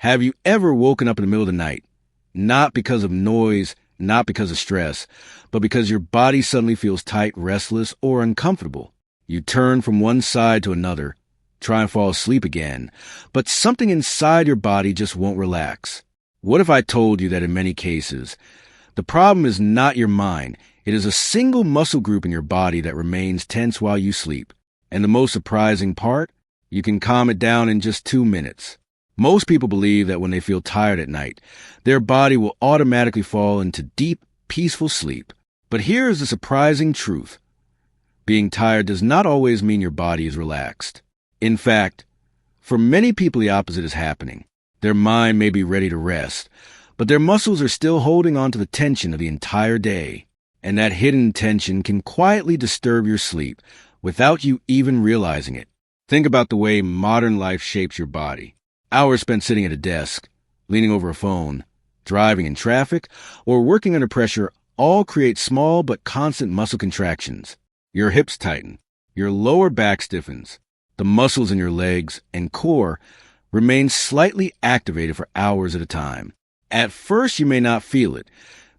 Have you ever woken up in the middle of the night? Not because of noise, not because of stress, but because your body suddenly feels tight, restless, or uncomfortable. You turn from one side to another, try and fall asleep again, but something inside your body just won't relax. What if I told you that in many cases, the problem is not your mind, it is a single muscle group in your body that remains tense while you sleep. And the most surprising part? You can calm it down in just 2 minutes. Most people believe that when they feel tired at night, their body will automatically fall into deep, peaceful sleep. But here is the surprising truth. Being tired does not always mean your body is relaxed. In fact, for many people the opposite is happening. Their mind may be ready to rest, but their muscles are still holding on to the tension of the entire day. And that hidden tension can quietly disturb your sleep without you even realizing it. Think about the way modern life shapes your body. Hours spent sitting at a desk, leaning over a phone, driving in traffic, or working under pressure all create small but constant muscle contractions. Your hips tighten, your lower back stiffens, the muscles in your legs and core remain slightly activated for hours at a time. At first, you may not feel it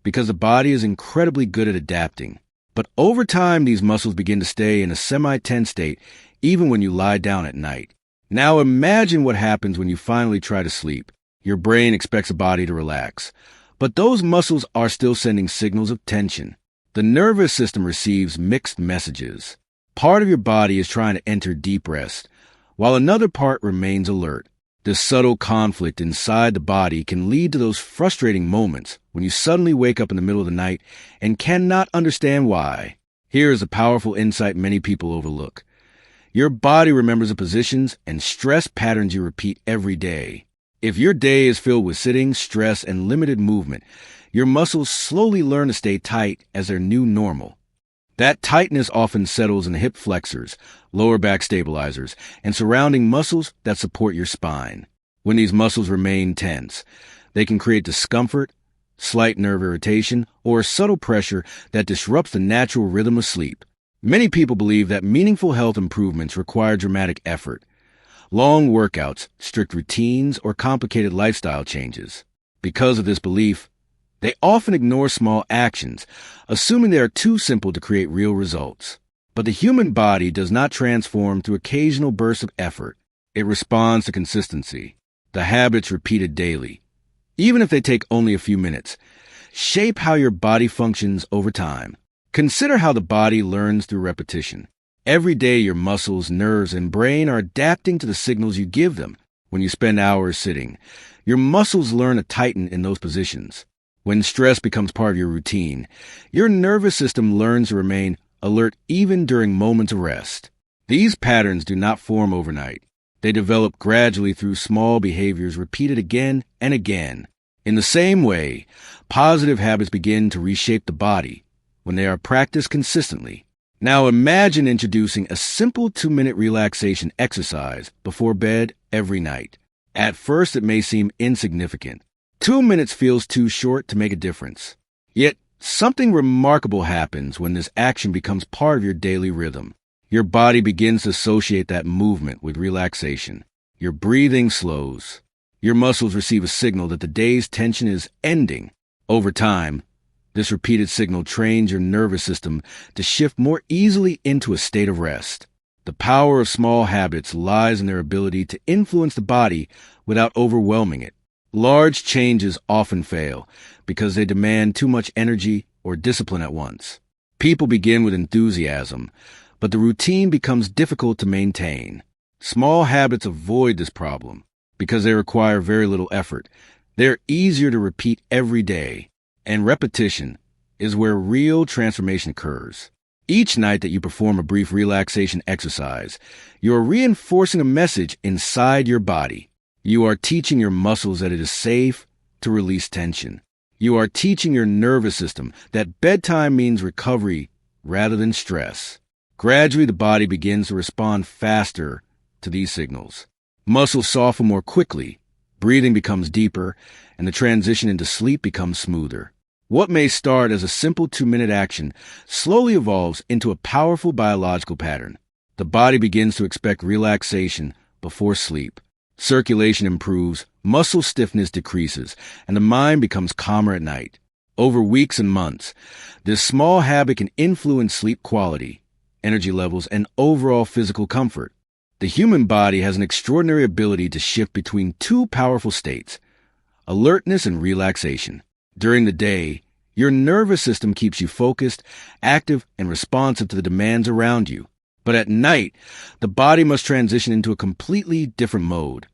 because the body is incredibly good at adapting. But over time, these muscles begin to stay in a semi-tense state even when you lie down at night. Now imagine what happens when you finally try to sleep. Your brain expects the body to relax, but those muscles are still sending signals of tension. The nervous system receives mixed messages. Part of your body is trying to enter deep rest, while another part remains alert. This subtle conflict inside the body can lead to those frustrating moments when you suddenly wake up in the middle of the night and cannot understand why. Here is a powerful insight many people overlook. Your body remembers the positions and stress patterns you repeat every day. If your day is filled with sitting, stress, and limited movement, your muscles slowly learn to stay tight as their new normal. That tightness often settles in the hip flexors, lower back stabilizers, and surrounding muscles that support your spine. When these muscles remain tense, they can create discomfort, slight nerve irritation, or subtle pressure that disrupts the natural rhythm of sleep. Many people believe that meaningful health improvements require dramatic effort, long workouts, strict routines, or complicated lifestyle changes. Because of this belief, they often ignore small actions, assuming they are too simple to create real results. But the human body does not transform through occasional bursts of effort. It responds to consistency. The habits repeated daily, even if they take only a few minutes, shape how your body functions over time. Consider how the body learns through repetition. Every day your muscles, nerves, and brain are adapting to the signals you give them. When you spend hours sitting, your muscles learn to tighten in those positions. When stress becomes part of your routine, your nervous system learns to remain alert even during moments of rest. These patterns do not form overnight. They develop gradually through small behaviors repeated again and again. In the same way, positive habits begin to reshape the body when they are practiced consistently. Now imagine introducing a simple 2-minute relaxation exercise before bed every night. At first, it may seem insignificant. 2 minutes feels too short to make a difference. Yet, something remarkable happens when this action becomes part of your daily rhythm. Your body begins to associate that movement with relaxation. Your breathing slows. Your muscles receive a signal that the day's tension is ending. Over time, this repeated signal trains your nervous system to shift more easily into a state of rest. The power of small habits lies in their ability to influence the body without overwhelming it. Large changes often fail because they demand too much energy or discipline at once. People begin with enthusiasm, but the routine becomes difficult to maintain. Small habits avoid this problem because they require very little effort. They're easier to repeat every day, and repetition is where real transformation occurs. Each night that you perform a brief relaxation exercise, you are reinforcing a message inside your body. You are teaching your muscles that it is safe to release tension. You are teaching your nervous system that bedtime means recovery rather than stress. Gradually, the body begins to respond faster to these signals. Muscles soften more quickly, breathing becomes deeper, and the transition into sleep becomes smoother. What may start as a simple 2-minute action slowly evolves into a powerful biological pattern. The body begins to expect relaxation before sleep. Circulation improves, muscle stiffness decreases, and the mind becomes calmer at night. Over weeks and months, this small habit can influence sleep quality, energy levels, and overall physical comfort. The human body has an extraordinary ability to shift between two powerful states, alertness and relaxation. During the day, your nervous system keeps you focused, active, and responsive to the demands around you. But at night, the body must transition into a completely different mode,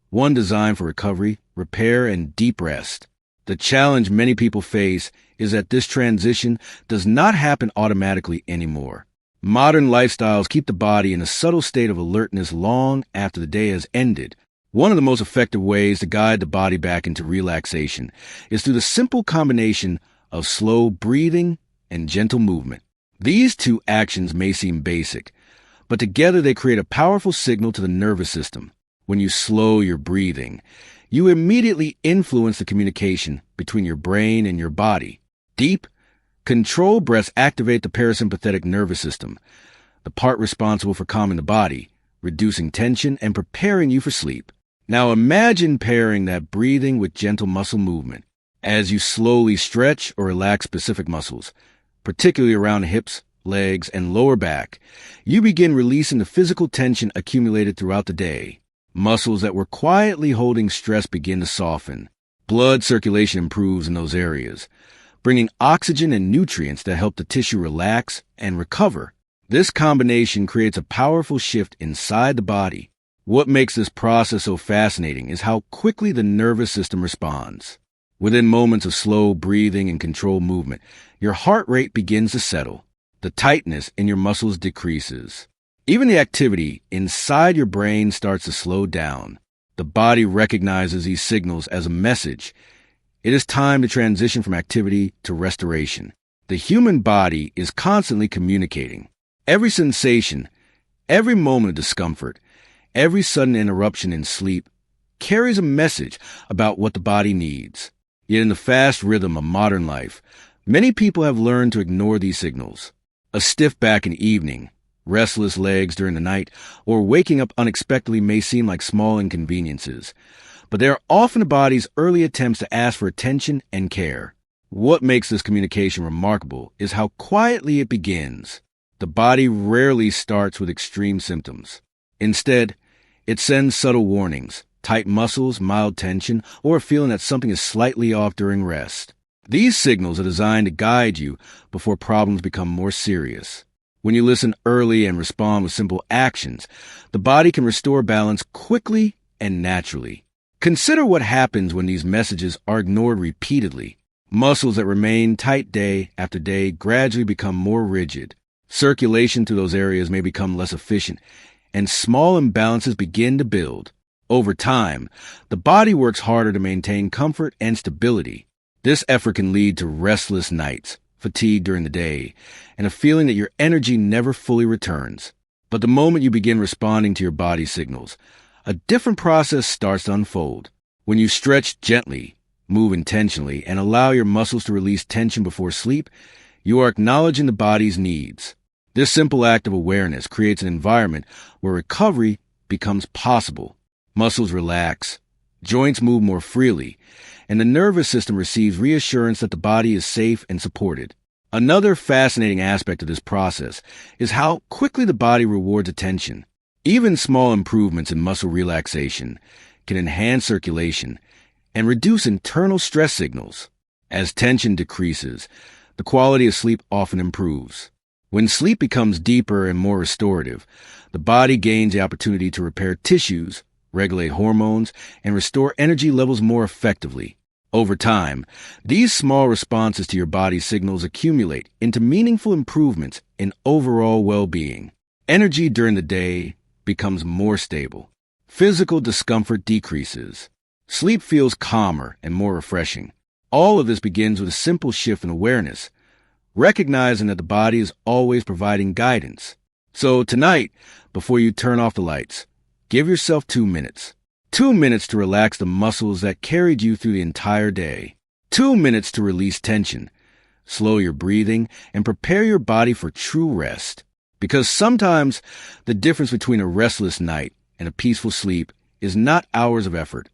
one designed for recovery, repair, and deep rest. The challenge many people face is that this transition does not happen automatically anymore. Modern lifestyles keep the body in a subtle state of alertness long after the day has ended. One of the most effective ways to guide the body back into relaxation is through the simple combination of slow breathing and gentle movement. These two actions may seem basic, but together they create a powerful signal to the nervous system. When you slow your breathing, you immediately influence the communication between your brain and your body. Deep, controlled breaths activate the parasympathetic nervous system, the part responsible for calming the body, reducing tension, and preparing you for sleep. Now imagine pairing that breathing with gentle muscle movement. As you slowly stretch or relax specific muscles, particularly around the hips, legs, and lower back, you begin releasing the physical tension accumulated throughout the day. Muscles that were quietly holding stress begin to soften. Blood circulation improves in those areas, bringing oxygen and nutrients that help the tissue relax and recover. This combination creates a powerful shift inside the body. What makes this process so fascinating is how quickly the nervous system responds. Within moments of slow breathing and controlled movement, your heart rate begins to settle. The tightness in your muscles decreases. Even the activity inside your brain starts to slow down. The body recognizes these signals as a message. It is time to transition from activity to restoration. The human body is constantly communicating. Every sensation, every moment of discomfort, every sudden interruption in sleep carries a message about what the body needs. Yet in the fast rhythm of modern life, many people have learned to ignore these signals. A stiff back in the evening, restless legs during the night, or waking up unexpectedly may seem like small inconveniences, but they are often the body's early attempts to ask for attention and care. What makes this communication remarkable is how quietly it begins. The body rarely starts with extreme symptoms. Instead, it sends subtle warnings, tight muscles, mild tension, or a feeling that something is slightly off during rest. These signals are designed to guide you before problems become more serious. When you listen early and respond with simple actions, the body can restore balance quickly and naturally. Consider what happens when these messages are ignored repeatedly. Muscles that remain tight day after day gradually become more rigid. Circulation through those areas may become less efficient, and small imbalances begin to build. Over time, the body works harder to maintain comfort and stability. This effort can lead to restless nights, fatigue during the day, and a feeling that your energy never fully returns. But the moment you begin responding to your body's signals, a different process starts to unfold. When you stretch gently, move intentionally, and allow your muscles to release tension before sleep, you are acknowledging the body's needs. This simple act of awareness creates an environment where recovery becomes possible. Muscles relax, joints move more freely, and the nervous system receives reassurance that the body is safe and supported. Another fascinating aspect of this process is how quickly the body rewards attention. Even small improvements in muscle relaxation can enhance circulation and reduce internal stress signals. As tension decreases, the quality of sleep often improves. When sleep becomes deeper and more restorative, the body gains the opportunity to repair tissues, regulate hormones, and restore energy levels more effectively. Over time, these small responses to your body's signals accumulate into meaningful improvements in overall well-being. Energy during the day becomes more stable. Physical discomfort decreases. Sleep feels calmer and more refreshing. All of this begins with a simple shift in awareness, recognizing that the body is always providing guidance. So tonight, before you turn off the lights, give yourself 2 minutes. 2 minutes to relax the muscles that carried you through the entire day. 2 minutes to release tension, slow your breathing, and prepare your body for true rest. Because sometimes the difference between a restless night and a peaceful sleep is not hours of effort.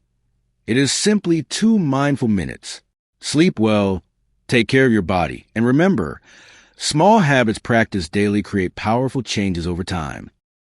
It is simply 2 mindful minutes. Sleep well, take care of your body, and remember, small habits practiced daily create powerful changes over time.